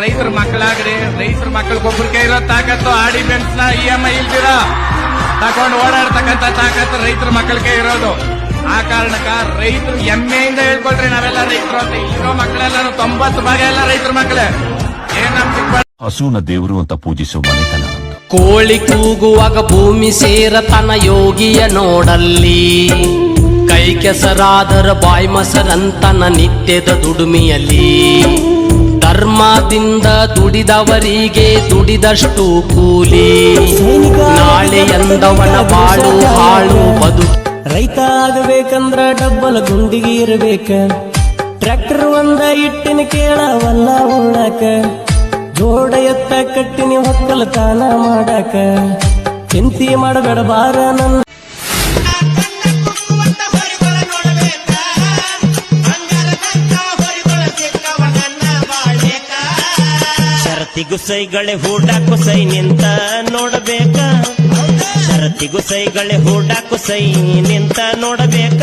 ರೈತರ ಮಕ್ಕಳಾಗ್ರಿ, ರೈತರ ಮಕ್ಕಳಿಗೊಬ್ಬರಿಗೆ ಇರೋ ತಾಕತ್ತು ಆಡಿ ಬೆನ್ಸ್ನ EMI ಇಲ್ದಿರ ತಗೊಂಡು ಓಡಾಡ್ತಕ್ಕಂಥ ತಾಕತ್ತು ರೈತರ ಮಕ್ಕಳಿಗೆ ಇರೋದು. ಆ ಕಾರಣಕ್ಕ ರೈತರು ಹೆಮ್ಮೆಯಿಂದ ಹೇಳ್ಕೊಳ್ರಿ, ನಾವೆಲ್ಲ ರೈತರು ಅಂತ. ಇಲ್ಲಿರೋ ಮಕ್ಕಳೆಲ್ಲ 90 ಭಾಗ ಎಲ್ಲ ರೈತರ ಮಕ್ಕಳೇ. ಹಸುನ ದೇವರು ಅಂತ ಪೂಜಿಸುವ ಮನೆತನ. ಕೋಳಿ ಕೂಗುವಾಗ ಭೂಮಿ ಸೇರತನ ಯೋಗಿಯ ನೋಡಲ್ಲಿ, ಕೈ ಕೆಸರಾದರ ಬಾಯಿ ಮೊಸರಂತನ ನಿತ್ಯದ ದುಡುಮಿಯಲ್ಲಿ. ಧರ್ಮದಿಂದ ದುಡಿದವರಿಗೆ ದುಡಿದಷ್ಟು ಕೂಲಿ, ನಾಳೆ ಎಂದವನ ಬಾಳು ಹಾಳು ಬದುಕು. ರೈತ ಆಗಬೇಕಂದ್ರ ಡಬ್ಬಲ್ ಗುಂಡಿಗೆ ಇರಬೇಕ, ಟ್ರ್ಯಾಕ್ಟರ್ ಒಂದ ಇಟ್ಟಿನ ಕೇಳವಲ್ಲ ಉಳ್ಳಾಕ, ಜೋಡ ಎತ್ತ ಕಟ್ಟಿನಿ ಹೊಕ್ಕಲತಾನ ಮಾಡಾಕ, ಚಿಂತಿ ಮಾಡಬೇಡ ಬಾರ ನನ್ನ. ಶರತಿಗೂ ಸೈಗಳೆ ಹೂಡಾಕು ಸೈ ನಿಂತ ನೋಡಬೇಕ, ಶರತಿಗೂ ಸೈಗಳೆ ಹೂಡಾಕು ಸೈ ನಿಂತ ನೋಡಬೇಕ.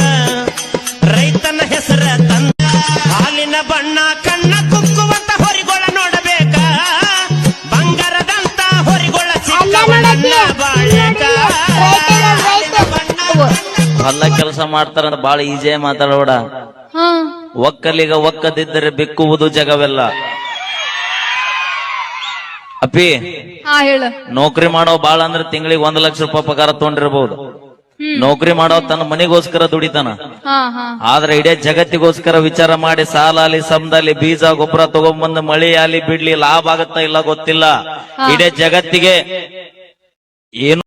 ರೈತನ ಹೆಸರ ತಂದ ಹಾಲಿನ ಬಣ್ಣ ಕಣ್ಣ ಕುಕ್ಕುವಂತ ಹೊರಿಗೊಳ ನೋಡಬೇಕ, ಬಂಗಾರದಂತ ಹೊರಿಗೊಳ ಸಿಕ್ಕವನನ್ನ ಬಾಳ್ಯಾಕ. ಹೊಲ ಕೆಲಸ ಮಾಡ್ತಾರ ಬಾಳ ಈಜೆ ಮಾತಾಡೋಡ. ಒಕ್ಕಲಿಗ ಒಕ್ಕದಿದ್ದರೆ ಬಿಕ್ಕುವುದು ಜಗವೆಲ್ಲ. ಅಪ್ಪಿ ನೌಕರಿ ಮಾಡೋ ಬಾಳ ಅಂದ್ರೆ ತಿಂಗಳಿಗೆ 1 ಲಕ್ಷ ರೂಪಾಯಿ ಪಗಾರ ತಗೊಂಡಿರ್ಬಹುದು. ನೌಕರಿ ಮಾಡೋ ತನ್ನ ಮನೆಗೋಸ್ಕರ ದುಡಿತಾನ, ಆದ್ರೆ ಇಡೀ ಜಗತ್ತಿಗೋಸ್ಕರ ವಿಚಾರ ಮಾಡಿ ಸಾಲ ಅಲ್ಲಿ ಸಮದಲ್ಲಿ ಬೀಜ ಗೊಬ್ಬರ ತಗೊಂಡ್ಬಂದು ಮಳೆ ಅಲ್ಲಿ ಬಿಡ್ಲಿ ಲಾಭ ಆಗತ್ತಾ ಇಲ್ಲ ಗೊತ್ತಿಲ್ಲ. ಇಡೀ ಜಗತ್ತಿಗೆ ಏನು